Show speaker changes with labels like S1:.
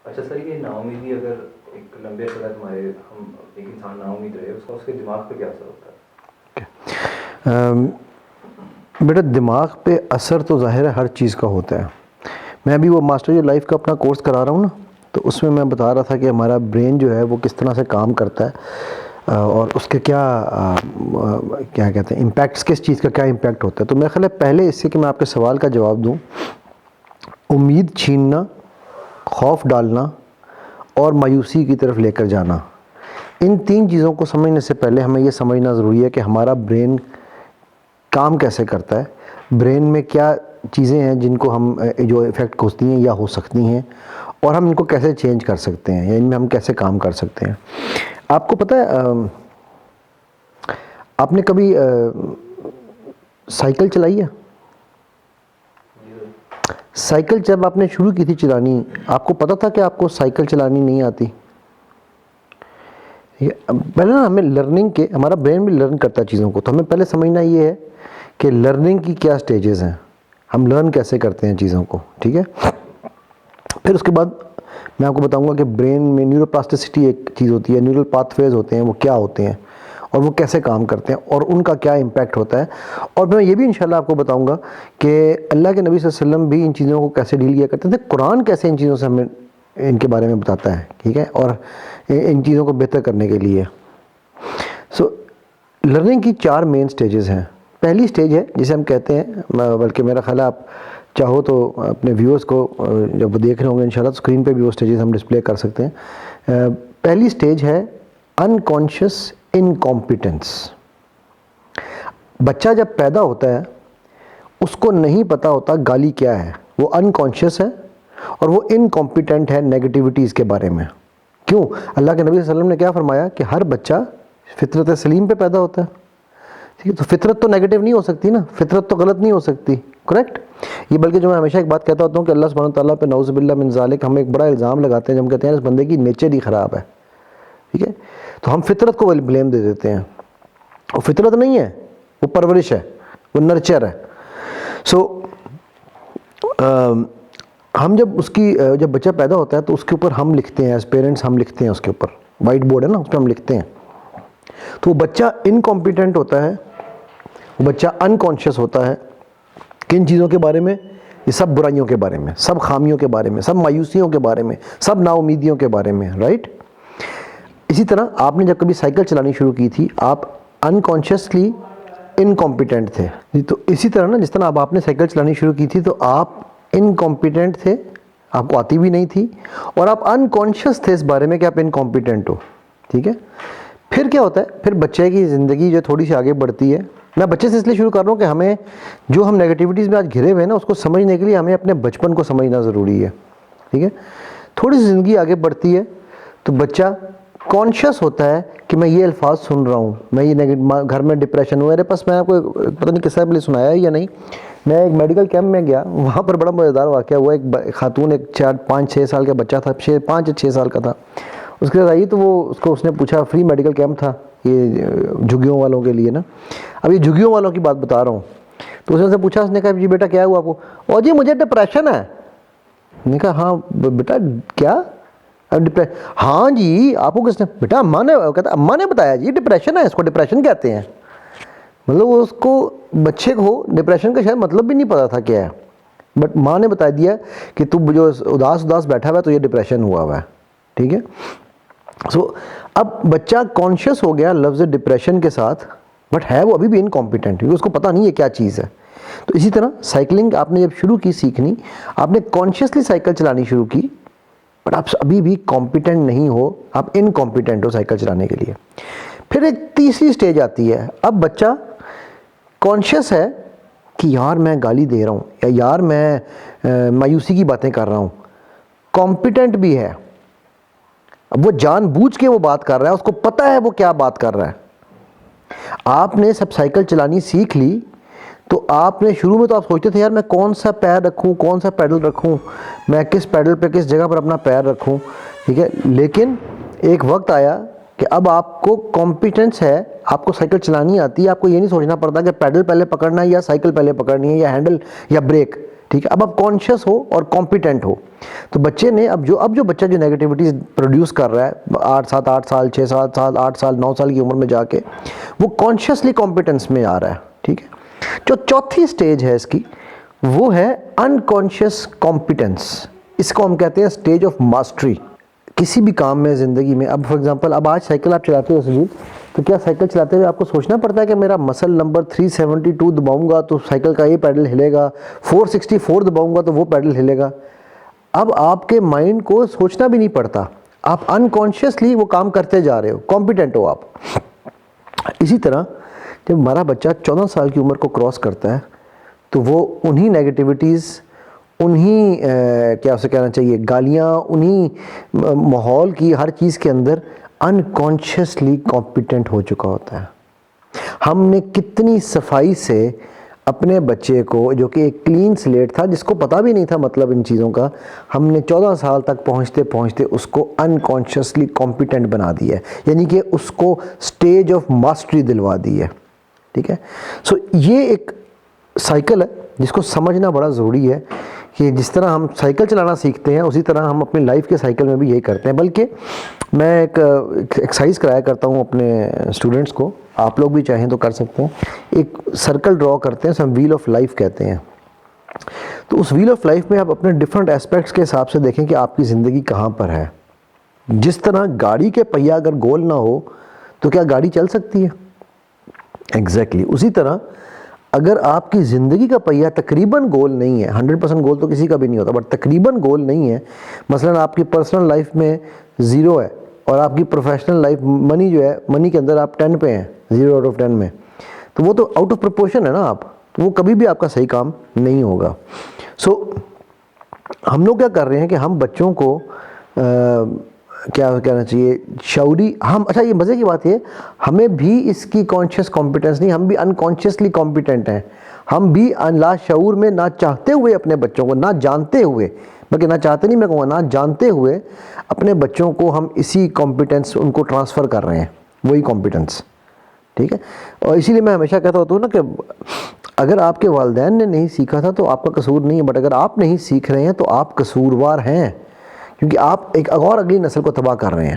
S1: اچھا سر، یہ نا امیدی اگر ایک لمبے عرصے تک ہمارے ایک انسان نا امید رہے، اس کا اس کے دماغ پہ کیا اثر ہوتا ہے؟
S2: بیٹا دماغ پہ اثر تو ظاہر ہے ہر چیز کا ہوتا ہے. میں ابھی وہ ماسٹر جو لائف کا اپنا کورس کرا رہا ہوں نا، تو اس میں بتا رہا تھا کہ ہمارا برین جو ہے وہ کس طرح سے کام کرتا ہے اور اس کے کیا کہتے ہیں امپیکٹس، کس چیز کا کیا امپیکٹ ہوتا ہے. تو میرا خیال ہے پہلے اس سے کہ میں آپ کے سوال کا جواب دوں، امید چھیننا، خوف ڈالنا اور مایوسی کی طرف لے کر جانا، ان تین چیزوں کو سمجھنے سے پہلے ہمیں یہ سمجھنا ضروری ہے کہ ہمارا برین کام کیسے کرتا ہے، برین میں کیا چیزیں ہیں جن کو ہم جو افیکٹ ہوتی ہیں یا ہو سکتی ہیں، اور ہم ان کو کیسے چینج کر سکتے ہیں یا ان میں ہم کیسے کام کر سکتے ہیں. آپ کو پتہ ہے آپ نے کبھی سائیکل چلائی ہے؟ سائیکل جب آپ نے شروع کی تھی چلانی، آپ کو پتا تھا کہ آپ کو سائیکل چلانی نہیں آتی؟ پہلے نا ہمیں لرننگ کے، ہمارا برین بھی لرن کرتا ہے چیزوں کو، تو ہمیں پہلے سمجھنا یہ ہے کہ لرننگ کی کیا سٹیجز ہیں، ہم لرن کیسے کرتے ہیں چیزوں کو. ٹھیک ہے، پھر اس کے بعد میں آپ کو بتاؤں گا کہ برین میں نیورو پلاسٹسٹی ایک چیز ہوتی ہے، نیورل پاتھ ویز ہوتے ہیں، وہ کیا ہوتے ہیں اور وہ کیسے کام کرتے ہیں اور ان کا کیا امپیکٹ ہوتا ہے. اور میں یہ بھی انشاءاللہ آپ کو بتاؤں گا کہ اللہ کے نبی صلی اللہ علیہ وسلم بھی ان چیزوں کو کیسے ڈیل کیا کرتے تھے، قرآن کیسے ان چیزوں سے ہمیں ان کے بارے میں بتاتا ہے. ٹھیک ہے، اور ان چیزوں کو بہتر کرنے کے لیے. سو لرننگ کی 4 مین سٹیجز ہیں. پہلی سٹیج ہے جسے ہم کہتے ہیں، بلکہ میرا خیال ہے آپ چاہو تو اپنے ویورز کو جب وہ دیکھ رہے ہوں گے انشاءاللہ تو اسکرین پہ بھی وہ سٹیجز ہم ڈسپلے کر سکتے ہیں. پہلی سٹیج ہے انکانشیس انکمپیٹنس. بچہ جب پیدا ہوتا ہے اس کو نہیں پتا ہوتا گالی کیا ہے، وہ انکانشیس ہے اور وہ انکمپیٹنٹ ہے نیگیٹیوٹیز کے بارے میں. کیوں؟ اللہ کے نبی صلی اللہ علیہ وسلم نے کیا فرمایا کہ ہر بچہ فطرت سلیم پہ پیدا ہوتا ہے. ٹھیک ہے، تو فطرت تو نیگیٹو نہیں ہو سکتی نا، فطرت تو غلط نہیں ہو سکتی، کریکٹ. یہ بلکہ جو میں ہمیشہ ایک بات کہتا ہوتا ہوں کہ اللہ سبحانہ تعالیٰ پہ نعوذ باللہ من ذالک ہم ایک بڑا الزام لگاتے ہیں جب ہم کہتے ہیں اس بندے کی نیچر ہی خراب ہے. ٹھیک ہے، تو ہم فطرت کو بلیم دے دیتے ہیں. وہ فطرت نہیں ہے، وہ پرورش ہے، وہ نرچر ہے. سو ہم جب بچہ پیدا ہوتا ہے تو اس کے اوپر ہم لکھتے ہیں، ایز پیرنٹس ہم لکھتے ہیں، اس کے اوپر وائٹ بورڈ ہے نا، اس پہ ہم لکھتے ہیں. تو وہ بچہ انکمپیٹنٹ ہوتا ہے، وہ بچہ انکانشیس ہوتا ہے. کن چیزوں کے بارے میں؟ یہ سب برائیوں کے بارے میں، سب خامیوں کے بارے میں، سب مایوسیوں کے بارے میں، سب نا امیدیوں کے بارے میں، رائٹ. اسی طرح آپ نے جب کبھی سائیکل چلانی شروع کی تھی آپ انکانشیسلی انکمپیٹنٹ تھے. تو اسی طرح نا جس طرح اب آپ نے سائیکل چلانی شروع کی تھی تو آپ انکمپیٹنٹ تھے، آپ کو آتی بھی نہیں تھی، اور آپ انکانشیس تھے اس بارے میں کہ آپ انکمپیٹنٹ ہو. ٹھیک ہے، پھر کیا ہوتا ہے؟ پھر بچے کی زندگی جو تھوڑی سی آگے بڑھتی ہے. میں بچے سے اس لیے شروع کر رہا ہوں کہ ہمیں جو ہم نیگیٹیوٹیز میں آج گھرے ہوئے ہیں نا اس کو سمجھنے کے لیے ہمیں اپنے بچپن کو سمجھنا ضروری ہے. ٹھیک ہے، تھوڑی سی زندگی آگے بڑھتی ہے تو بچہ کانشیس ہوتا ہے کہ میں یہ الفاظ سن رہا ہوں، میں یہ گھر میں ڈپریشن ہوا. میرے پاس، میں آپ کو پتہ نہیں قصہ پہلے سنایا ہے یا نہیں، میں ایک میڈیکل کیمپ میں گیا، وہاں پر بڑا مزیدار واقعہ ہوا. ایک خاتون، ایک 5-6 سال کا بچہ تھا، 5 یا 6 سال کا تھا. اس کے ساتھ آئی تو اس نے پوچھا، فری میڈیکل کیمپ تھا یہ جھگیوں والوں کے لیے نا. اب یہ جھگیوں والوں کی بات بتا رہا ہوں. تو اس نے سے پوچھا، اس نے کہا جی بیٹا کیا ہوا آپ کو؟ اور جی مجھے ڈپریشن ہے. میں نے کہا ہاں بیٹا کیا؟ ہاں جی. آپ کو کس نے؟ بیٹا اماں نے. کہتا اماں نے بتایا جی ڈپریشن ہے، اس کو ڈپریشن کہتے ہیں. مطلب اس کو بچے کو ڈپریشن کا شاید مطلب بھی نہیں پتا تھا کیا ہے، بٹ ماں نے بتا دیا کہ تو جو اداس بیٹھا ہوا ہے تو یہ ڈپریشن ہوا ہے. ٹھیک ہے، سو اب بچہ کانشیس ہو گیا لفظ ڈپریشن کے ساتھ، بٹ ہے وہ ابھی بھی انکمپیٹنٹ کیونکہ اس کو پتہ نہیں ہے کیا چیز ہے. تو اسی طرح سائیکلنگ آپ نے جب شروع کی سیکھنی، آپ نے کانشیسلی سائیکل چلانی شروع کی، بٹ آپ ابھی بھی کمپیٹنٹ نہیں ہو، آپ انکمپیٹنٹ ہو سائیکل چلانے کے لیے. پھر ایک تیسری سٹیج آتی ہے. اب بچہ کانشیس ہے کہ یار میں گالی دے رہا ہوں یا یار میں مایوسی کی باتیں کر رہا ہوں. کمپیٹنٹ بھی ہے، اب وہ جان بوجھ کے وہ بات کر رہا ہے، اس کو پتہ ہے وہ کیا بات کر رہا ہے. آپ نے سب سائیکل چلانی سیکھ لی تو آپ نے شروع میں تو آپ سوچتے تھے یار میں کون سا پیر رکھوں، کون سا پیڈل رکھوں، میں کس پیڈل پہ کس جگہ پر اپنا پیر رکھوں. ٹھیک ہے، لیکن ایک وقت آیا کہ اب آپ کو کمپیٹنس ہے، آپ کو سائیکل چلانی آتی ہے، آپ کو یہ نہیں سوچنا پڑتا کہ پیڈل پہلے پکڑنا ہے یا سائیکل پہلے پکڑنی ہے یا ہینڈل یا بریک. ٹھیک ہے. اب آپ کانشیس ہو اور کمپیٹنٹ ہو. تو بچے نے اب جو بچہ جو نیگیٹیوٹیز پروڈیوس کر رہا ہے 8 سال 6 سال 8 سال 9 سال کی عمر میں جا کے وہ کانشیسلی کمپیٹنس میں آ رہا ہے. ٹھیک ہے. جو چوتھی سٹیج ہے اس کی وہ ہے انکانشیس کمپیٹنس. اس کو ہم کہتے ہیں سٹیج آف ماسٹری. کسی بھی کام میں زندگی میں اب فار ایگزامپل اب آج سائیکل آپ چلاتے ہو سجید, تو کیا سائیکل چلاتے ہوئے آپ کو سوچنا پڑتا ہے کہ میرا مسل نمبر 372 دباؤں گا تو سائیکل کا یہ پیڈل ہلے گا, 464 دباؤں گا تو وہ پیڈل ہلے گا. اب آپ کے مائنڈ کو سوچنا بھی نہیں پڑتا, آپ انکانشیسلی وہ کام کرتے جا رہے ہو, کمپیٹنٹ ہو آپ. اسی طرح جب ہمارا بچہ 14 سال کی عمر کو کراس کرتا ہے تو وہ انہی نیگیٹیوٹیز, انہی کیا اسے کہنا چاہیے گالیاں, انہی ماحول کی ہر چیز کے اندر انکانشیسلی کمپیٹنٹ ہو چکا ہوتا ہے. ہم نے کتنی صفائی سے اپنے بچے کو, جو کہ ایک کلین سلیٹ تھا جس کو پتہ بھی نہیں تھا مطلب ان چیزوں کا, ہم نے 14 سال تک پہنچتے پہنچتے اس کو انکانشیسلی کمپیٹنٹ بنا دیا ہے, یعنی کہ اس کو سٹیج آف ماسٹری دلوا دی ہے. ٹھیک ہے. سو یہ ایک سائیکل ہے جس کو سمجھنا بڑا ضروری ہے کہ جس طرح ہم سائیکل چلانا سیکھتے ہیں اسی طرح ہم اپنی لائف کے سائیکل میں بھی یہی کرتے ہیں. بلکہ میں ایک ایکسرسائز کرایا کرتا ہوں اپنے اسٹوڈنٹس کو, آپ لوگ بھی چاہیں تو کر سکتے ہیں. ایک سرکل ڈرا کرتے ہیں, اسے ہم ویل آف لائف کہتے ہیں. تو اس ویل آف لائف میں آپ اپنے ڈفرینٹ اسپیکٹس کے حساب سے دیکھیں کہ آپ کی زندگی کہاں پر ہے. جس طرح گاڑی کے پہیہ اگر گول نہ ہو تو کیا گاڑی چل سکتی ہے؟ ایگزیکٹلی اسی طرح اگر آپ کی زندگی کا پہیہ تقریباً گول نہیں ہے, 100% گول تو کسی کا بھی نہیں ہوتا, بٹ تقریباً گول نہیں ہے, مثلا آپ کی پرسنل لائف میں 0 ہے اور آپ کی پروفیشنل لائف منی جو ہے, منی کے اندر آپ 10 پہ ہیں, 0 آؤٹ آف 10 میں, تو وہ تو آؤٹ آف پروپورشن ہے نا آپ, تو وہ کبھی بھی آپ کا صحیح کام نہیں ہوگا. سو ہم لوگ کیا کر رہے ہیں کہ ہم بچوں کو کیا کہنا چاہیے شعوری, ہم اچھا یہ مزے کی بات یہ ہمیں بھی اس کی کانشیس کمپیٹنس نہیں, ہم بھی انکانشیسلی کمپیٹنٹ ہیں. ہم بھی لا شعور میں نہ چاہتے ہوئے اپنے بچوں کو, نہ جانتے ہوئے, بلکہ نہ چاہتے نہیں میں کہوں گا, نہ جانتے ہوئے اپنے بچوں کو ہم اسی کمپیٹنس ان کو ٹرانسفر کر رہے ہیں, وہی کمپیٹنس. ٹھیک ہے. اور اسی لیے میں ہمیشہ کہتا ہوتا ہوں نا کہ اگر آپ کے والدین نے نہیں سیکھا تھا تو آپ کا قصور نہیں ہے, بٹ اگر آپ نہیں سیکھ رہے ہیں تو آپ قصوروار ہیں, کیونکہ آپ ایک اور اگلی نسل کو تباہ کر رہے ہیں.